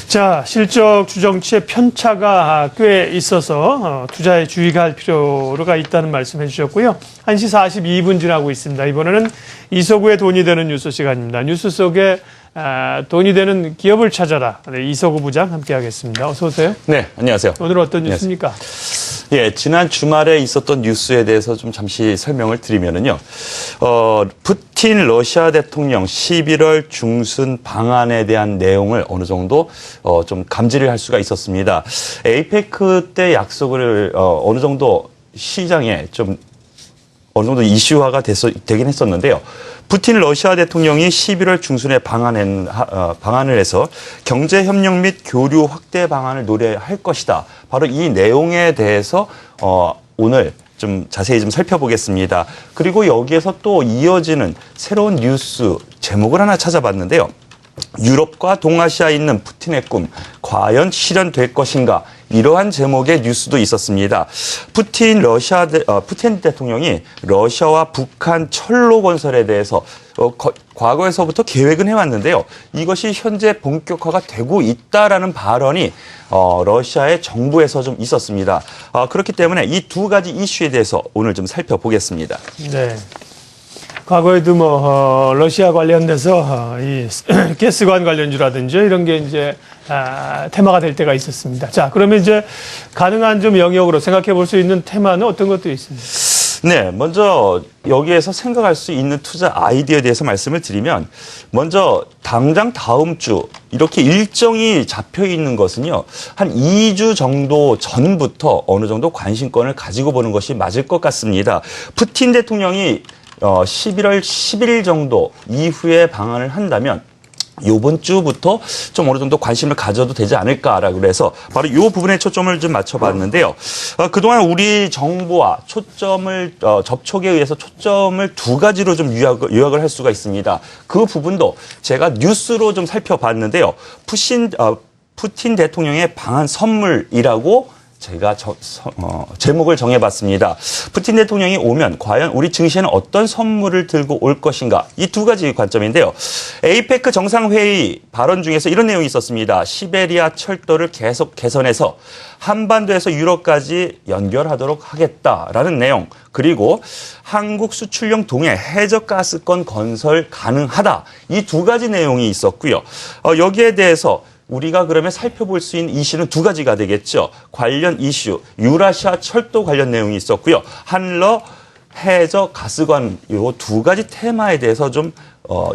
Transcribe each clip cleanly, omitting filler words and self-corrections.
자, 실적 추정치의 편차가 꽤 있어서 투자에 주의가 할 필요가 있다는 말씀해 주셨고요. 1시 42분 지나고 있습니다. 이번에는 이서구의 돈이 되는 뉴스 시간입니다. 뉴스 속에 돈이 되는 기업을 찾아라. 네, 이서구 부장 함께하겠습니다. 어서 오세요. 네, 안녕하세요. 오늘 어떤 뉴스입니까? 예, 지난 주말에 있었던 뉴스에 대해서 좀 잠시 설명을 드리면은요. 푸틴 러시아 대통령 11월 중순 방안에 대한 내용을 어느 정도 좀 감지를 할 수가 있었습니다. 에이페크 때 약속을 어느 정도 시장에 좀 어느 정도 이슈화가 되긴 했었는데요. 푸틴 러시아 대통령이 11월 중순에 방안을 해서 경제협력 및 교류 확대 방안을 노래할 것이다. 바로 이 내용에 대해서 오늘 좀 자세히 좀 살펴보겠습니다. 그리고 여기에서 또 이어지는 새로운 뉴스 제목을 하나 찾아봤는데요. 유럽과 동아시아에 있는 푸틴의 꿈, 과연 실현될 것인가? 이러한 제목의 뉴스도 있었습니다. 푸틴 대통령이 러시아와 북한 철로 건설에 대해서 과거에서부터 계획은 해왔는데요. 이것이 현재 본격화가 되고 있다라는 발언이 러시아의 정부에서 좀 있었습니다. 그렇기 때문에 이 두 가지 이슈에 대해서 오늘 좀 살펴보겠습니다. 네. 과거에도 러시아 관련돼서 이 가스관 관련주라든지 이런 게 이제 테마가 될 때가 있었습니다. 자, 그러면 이제 가능한 좀 영역으로 생각해 볼 수 있는 테마는 어떤 것도 있습니다. 네, 먼저 여기에서 생각할 수 있는 투자 아이디어에 대해서 말씀을 드리면 먼저 당장 다음 주 이렇게 일정이 잡혀 있는 것은요. 한 2주 정도 전부터 어느 정도 관심권을 가지고 보는 것이 맞을 것 같습니다. 푸틴 대통령이 11월 10일 정도 이후에 방한을 한다면 이번 주부터 좀 어느 정도 관심을 가져도 되지 않을까라고 해서 바로 이 부분에 초점을 좀 맞춰봤는데요. 그동안 우리 정부와 접촉에 의해서 초점을 두 가지로 좀 요약을 할 수가 있습니다. 그 부분도 제가 뉴스로 좀 살펴봤는데요. 푸틴 대통령의 방한 선물이라고 제가 제목을 정해봤습니다. 푸틴 대통령이 오면 과연 우리 증시에는 어떤 선물을 들고 올 것인가? 이 두 가지 관점인데요. 에이페크 정상회의 발언 중에서 이런 내용이 있었습니다. 시베리아 철도를 계속 개선해서 한반도에서 유럽까지 연결하도록 하겠다라는 내용. 그리고 한국 수출용 동해 해저가스권 건설 가능하다. 이 두 가지 내용이 있었고요. 여기에 대해서 우리가 그러면 살펴볼 수 있는 이슈는 두 가지가 되겠죠. 관련 이슈, 유라시아 철도 관련 내용이 있었고요. 한러 해저 가스관 이 두 가지 테마에 대해서 좀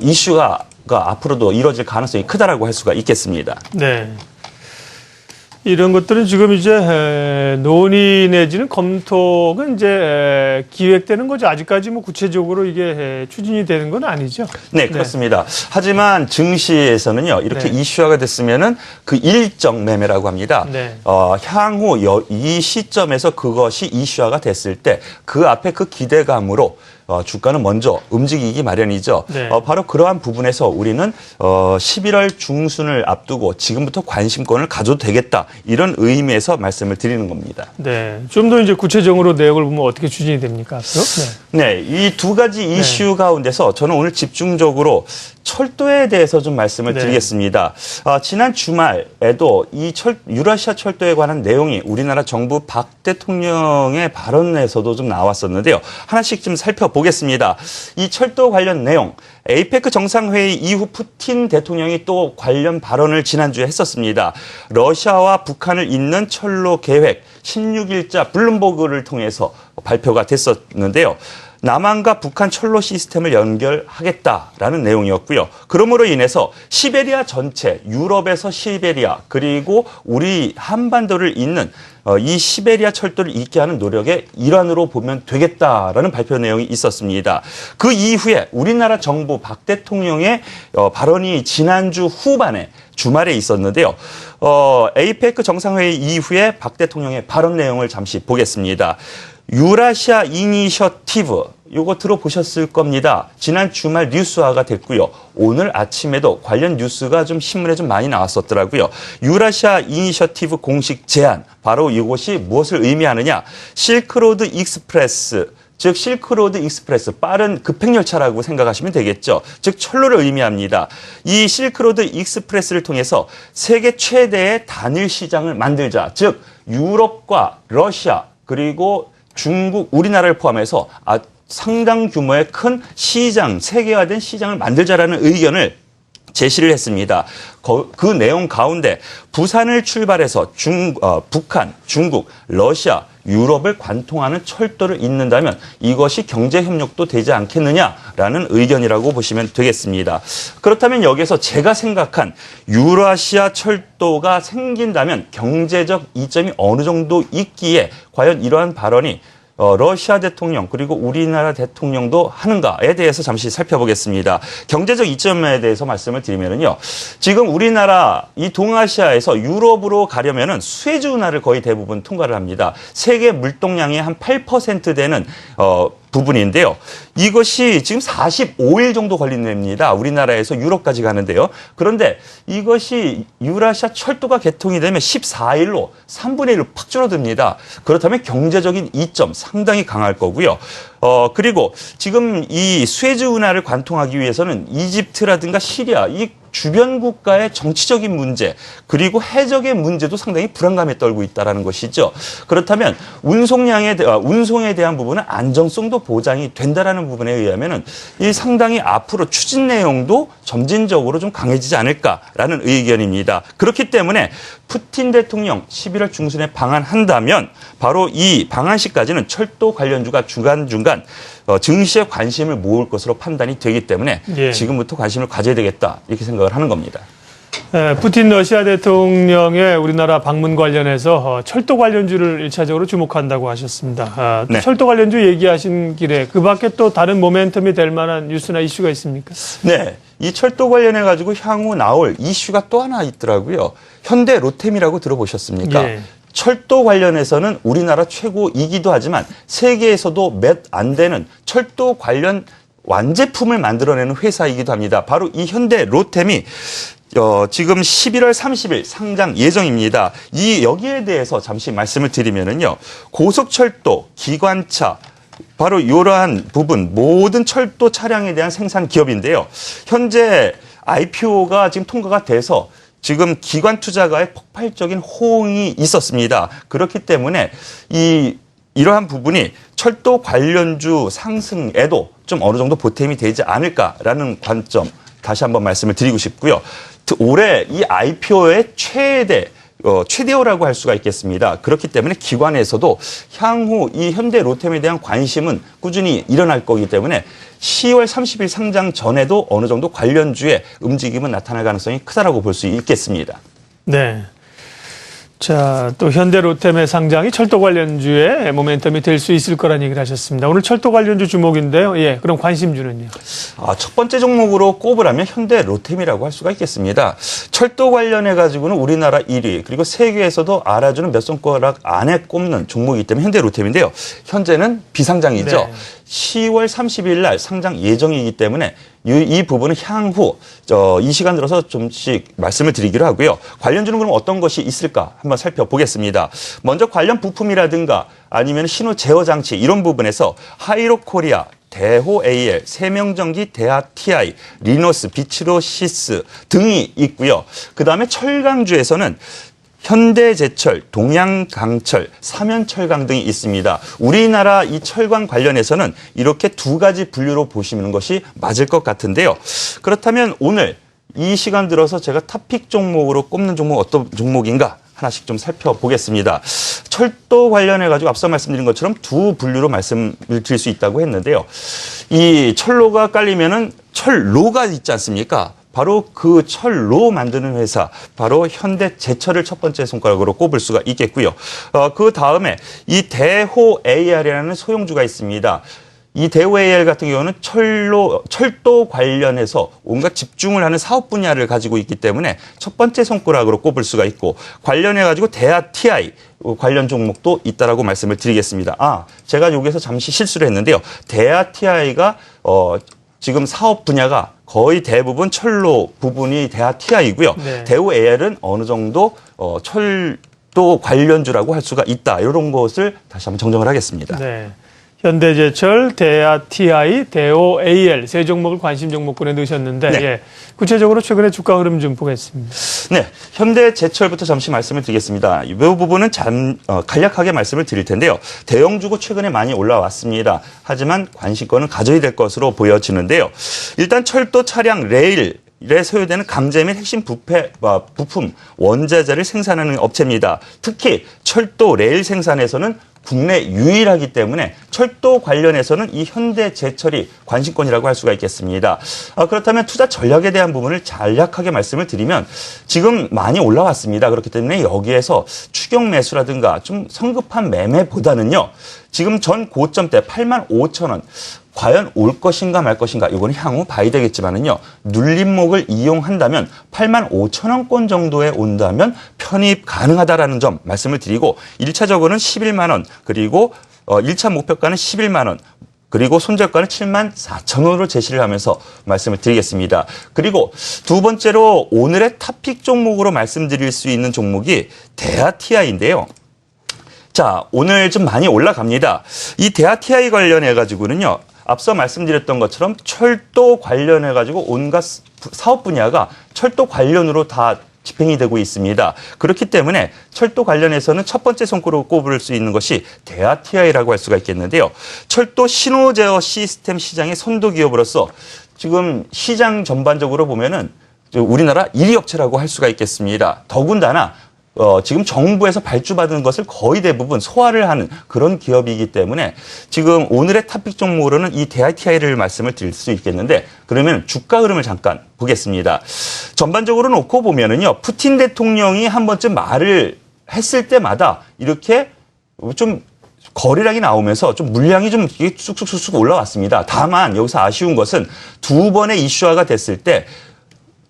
이슈가 앞으로도 이루어질 가능성이 크다라고 할 수가 있겠습니다. 네. 이런 것들은 지금 이제 논의 내지는 검토가 이제 기획되는 거죠. 아직까지 뭐 구체적으로 이게 추진이 되는 건 아니죠. 네, 그렇습니다. 하지만 증시에서는요, 이렇게 이슈화가 됐으면은 그 일정 매매라고 합니다. 네. 향후 이 시점에서 그것이 이슈화가 됐을 때 그 앞에 그 기대감으로 주가는 먼저 움직이기 마련이죠. 네. 바로 그러한 부분에서 우리는 11월 중순을 앞두고 지금부터 관심권을 가져도 되겠다. 이런 의미에서 말씀을 드리는 겁니다. 네. 좀 더 이제 구체적으로 내용을 보면 어떻게 추진이 됩니까? 앞으로? 네. 네, 이 두 가지 이슈 가운데서 저는 오늘 집중적으로 철도에 대해서 좀 말씀을 드리겠습니다. 지난 주말에도 이 유라시아 철도에 관한 내용이 우리나라 정부 박 대통령의 발언에서도 좀 나왔었는데요. 하나씩 좀 살펴보겠습니다. 이 철도 관련 내용, 에이페크 정상회의 이후 푸틴 대통령이 또 관련 발언을 지난주에 했었습니다. 러시아와 북한을 잇는 철로 계획 16일자 블룸버그를 통해서 발표가 됐었는데요. 남한과 북한 철로 시스템을 연결하겠다라는 내용이었고요. 그러므로 인해서 시베리아 전체, 유럽에서 시베리아, 그리고 우리 한반도를 잇는 이 시베리아 철도를 잇게 하는 노력의 일환으로 보면 되겠다라는 발표 내용이 있었습니다. 그 이후에 우리나라 정부 박 대통령의 발언이 지난주 후반에 주말에 있었는데요. 에이페크 정상회의 이후에 박 대통령의 발언 내용을 잠시 보겠습니다. 유라시아 이니셔티브 이거 들어보셨을 겁니다. 지난 주말 뉴스화가 됐고요. 오늘 아침에도 관련 뉴스가 좀 신문에 좀 많이 나왔었더라고요. 유라시아 이니셔티브 공식 제안 바로 이것이 무엇을 의미하느냐. 실크로드 익스프레스 즉 실크로드 익스프레스, 빠른 급행열차라고 생각하시면 되겠죠. 즉 철로를 의미합니다. 이 실크로드 익스프레스를 통해서 세계 최대의 단일 시장을 만들자. 즉 유럽과 러시아 그리고 중국, 우리나라를 포함해서 상당 규모의 큰 시장, 세계화된 시장을 만들자라는 의견을 제시를 했습니다. 그 내용 가운데 부산을 출발해서 북한, 중국, 러시아, 유럽을 관통하는 철도를 잇는다면 이것이 경제협력도 되지 않겠느냐라는 의견이라고 보시면 되겠습니다. 그렇다면 여기서 제가 생각한 유라시아 철도가 생긴다면 경제적 이점이 어느 정도 있기에 과연 이러한 발언이 러시아 대통령 그리고 우리나라 대통령도 하는가에 대해서 잠시 살펴보겠습니다. 경제적 이점에 대해서 말씀을 드리면요. 지금 우리나라 이 동아시아에서 유럽으로 가려면은 수에즈 운하를 거의 대부분 통과를 합니다. 세계 물동량의 한 8% 되는 부분인데요. 이것이 지금 45일 정도 걸린답니다. 우리나라에서 유럽까지 가는데요. 그런데 이것이 유라시아 철도가 개통이 되면 14일로 3분의 1로 팍 줄어듭니다. 그렇다면 경제적인 이점 상당히 강할 거고요. 그리고 지금 이 수에즈 운하를 관통하기 위해서는 이집트라든가 시리아 이 주변 국가의 정치적인 문제 그리고 해적의 문제도 상당히 불안감에 떨고 있다는 것이죠. 그렇다면 운송에 대한 부분은 안정성도 보장이 된다라는 부분에 의하면은 이 상당히 앞으로 추진 내용도 점진적으로 좀 강해지지 않을까라는 의견입니다. 그렇기 때문에 푸틴 대통령 11월 중순에 방한한다면 바로 이 방한 시까지는 철도 관련주가 중간중간 증시에 관심을 모을 것으로 판단이 되기 때문에 예. 지금부터 관심을 가져야 되겠다 이렇게 생각을 하는 겁니다. 푸틴 러시아 대통령의 우리나라 방문 관련해서 철도 관련주를 1차적으로 주목한다고 하셨습니다. 네. 철도 관련주 얘기하신 길에 그 밖에 또 다른 모멘텀이 될 만한 뉴스나 이슈가 있습니까? 네. 이 철도 관련해 가지고 향후 나올 이슈가 또 하나 있더라고요. 현대 로템이라고 들어보셨습니까? 예. 철도 관련해서는 우리나라 최고이기도 하지만 세계에서도 몇 안 되는 철도 관련 완제품을 만들어내는 회사이기도 합니다. 바로 이 현대 로템이 지금 11월 30일 상장 예정입니다. 여기에 대해서 잠시 말씀을 드리면은요. 고속철도, 기관차, 바로 이러한 부분 모든 철도 차량에 대한 생산 기업인데요. 현재 IPO가 지금 통과가 돼서 지금 기관 투자가의 폭발적인 호응이 있었습니다. 그렇기 때문에 이러한 부분이 철도 관련주 상승에도 좀 어느 정도 보탬이 되지 않을까라는 관점 다시 한번 말씀을 드리고 싶고요. 올해 이 IPO의 최대어라고 할 수가 있겠습니다. 그렇기 때문에 기관에서도 향후 이 현대 로템에 대한 관심은 꾸준히 일어날 거기 때문에 10월 30일 상장 전에도 어느 정도 관련주의 움직임은 나타날 가능성이 크다라고 볼 수 있겠습니다. 네. 자, 또 현대 로템의 상장이 철도 관련주의 모멘텀이 될 수 있을 거란 얘기를 하셨습니다. 오늘 철도 관련주 주목인데요. 예, 그럼 관심주는요? 첫 번째 종목으로 꼽으라면 현대 로템이라고 할 수가 있겠습니다. 철도 관련해 가지고는 우리나라 1위 그리고 세계에서도 알아주는 몇 손가락 안에 꼽는 종목이기 때문에 현대 로템인데요. 현재는 비상장이죠. 네. 10월 30일 날 상장 예정이기 때문에 이 부분은 향후 이 시간 들어서 좀씩 말씀을 드리기로 하고요. 관련주는 그럼 어떤 것이 있을까 한번 살펴보겠습니다. 먼저 관련 부품이라든가 아니면 신호 제어 장치 이런 부분에서 하이로코리아, 대호 AL, 세명전기, 대하 TI, 리노스, 비츠로시스 등이 있고요. 그다음에 철강주에서는 현대제철, 동양강철, 삼연철강 등이 있습니다. 우리나라 이 철강 관련해서는 이렇게 두 가지 분류로 보시는 것이 맞을 것 같은데요. 그렇다면 오늘 이 시간 들어서 제가 탑픽 종목으로 꼽는 종목 어떤 종목인가 하나씩 좀 살펴보겠습니다. 철도 관련해 가지고 앞서 말씀드린 것처럼 두 분류로 말씀을 드릴 수 있다고 했는데요. 이 철로가 깔리면은 철로가 있지 않습니까? 바로 그 철로 만드는 회사, 바로 현대제철을 첫 번째 손가락으로 꼽을 수가 있겠고요. 그 다음에 이 대호 AR이라는 소형주가 있습니다. 이 대호 AR 같은 경우는 철도 관련해서 온갖 집중을 하는 사업 분야를 가지고 있기 때문에 첫 번째 손가락으로 꼽을 수가 있고 관련해가지고 대하 TI 관련 종목도 있다라고 말씀을 드리겠습니다. 제가 여기서 잠시 실수를 했는데요. 대하 TI가 지금 사업 분야가 거의 대부분 철로 부분이 대하 TI이고요. 네. 대우 AR은 어느 정도 철도 관련주라고 할 수가 있다. 이런 것을 다시 한번 정정을 하겠습니다. 네. 현대제철, 대하TI, 대오AL 세 종목을 관심 종목군에 넣으셨는데 네. 예, 구체적으로 최근의 주가 흐름 좀 보겠습니다. 네, 현대제철부터 잠시 말씀을 드리겠습니다. 이 부분은 간략하게 말씀을 드릴 텐데요. 대형주고 최근에 많이 올라왔습니다. 하지만 관심권은 가져야 될 것으로 보여지는데요. 일단 철도, 차량, 레일 에 소요되는 강제 및 핵심 부품, 원자재를 생산하는 업체입니다. 특히 철도, 레일 생산에서는 국내 유일하기 때문에 철도 관련해서는 이 현대제철이 관심권이라고 할 수가 있겠습니다. 그렇다면 투자 전략에 대한 부분을 간략하게 말씀을 드리면 지금 많이 올라왔습니다. 그렇기 때문에 여기에서 추격 매수라든가 좀 성급한 매매보다는요. 지금 전 고점대 85,000원. 과연 올 것인가 말 것인가 이거는 향후 봐야 되겠지만은요. 눌림목을 이용한다면 85,000원권 정도에 온다면 편입 가능하다라는 점 말씀을 드리고 1차적으로는 11만 원 그리고 1차 목표가는 11만 원 그리고 손절가는 74,000원으로 제시를 하면서 말씀을 드리겠습니다. 그리고 두 번째로 오늘의 탑픽 종목으로 말씀드릴 수 있는 종목이 대하TI인데요. 자, 오늘 좀 많이 올라갑니다. 이 대하TI 관련해가지고는요. 앞서 말씀드렸던 것처럼 철도 관련해가지고 온갖 사업 분야가 철도 관련으로 다 집행이 되고 있습니다. 그렇기 때문에 철도 관련해서는 첫 번째 손가락으로 꼽을 수 있는 것이 대하TI라고 할 수가 있겠는데요. 철도 신호 제어 시스템 시장의 선도 기업으로서 지금 시장 전반적으로 보면은 우리나라 1위 업체라고 할 수가 있겠습니다. 더군다나 지금 정부에서 발주받은 것을 거의 대부분 소화를 하는 그런 기업이기 때문에 지금 오늘의 탑픽 종목으로는 이 대하TI를 말씀을 드릴 수 있겠는데 그러면 주가 흐름을 잠깐 보겠습니다. 전반적으로 놓고 보면은요. 푸틴 대통령이 한 번쯤 말을 했을 때마다 이렇게 좀 거래량이 나오면서 좀 물량이 좀 쑥쑥쑥쑥 올라왔습니다. 다만 여기서 아쉬운 것은 두 번의 이슈화가 됐을 때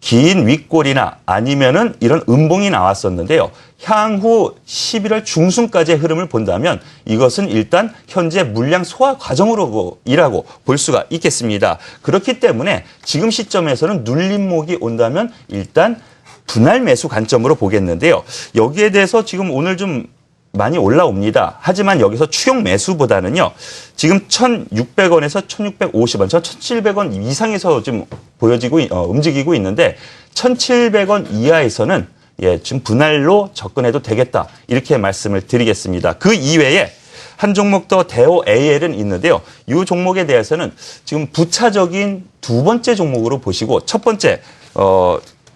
긴 윗골이나 아니면은 이런 음봉이 나왔었는데요. 향후 11월 중순까지의 흐름을 본다면 이것은 일단 현재 물량 소화 과정으로이라고 볼 수가 있겠습니다. 그렇기 때문에 지금 시점에서는 눌림목이 온다면 일단 분할 매수 관점으로 보겠는데요. 여기에 대해서 지금 오늘 좀 많이 올라옵니다. 하지만 여기서 추격 매수보다는요. 지금 1,600원에서 1,650원, 1,700원 이상에서 지금 움직이고 있는데 1,700원 이하에서는 지금 분할로 접근해도 되겠다. 이렇게 말씀을 드리겠습니다. 그 이외에 한 종목 더 대오AL은 있는데요. 이 종목에 대해서는 지금 부차적인 두 번째 종목으로 보시고 첫 번째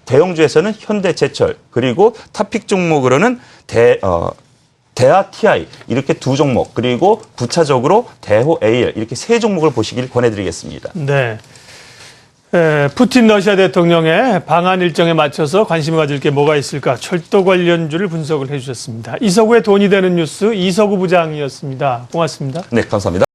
대형주에서는 현대제철 그리고 탑픽 종목으로는 대하TI 이렇게 두 종목 그리고 부차적으로 대오AL 이렇게 세 종목을 보시길 권해드리겠습니다. 네. 푸틴 러시아 대통령의 방한 일정에 맞춰서 관심을 가질 게 뭐가 있을까 철도 관련주를 분석을 해주셨습니다. 이서구의 돈이 되는 뉴스 이서구 부장이었습니다. 고맙습니다. 네, 감사합니다.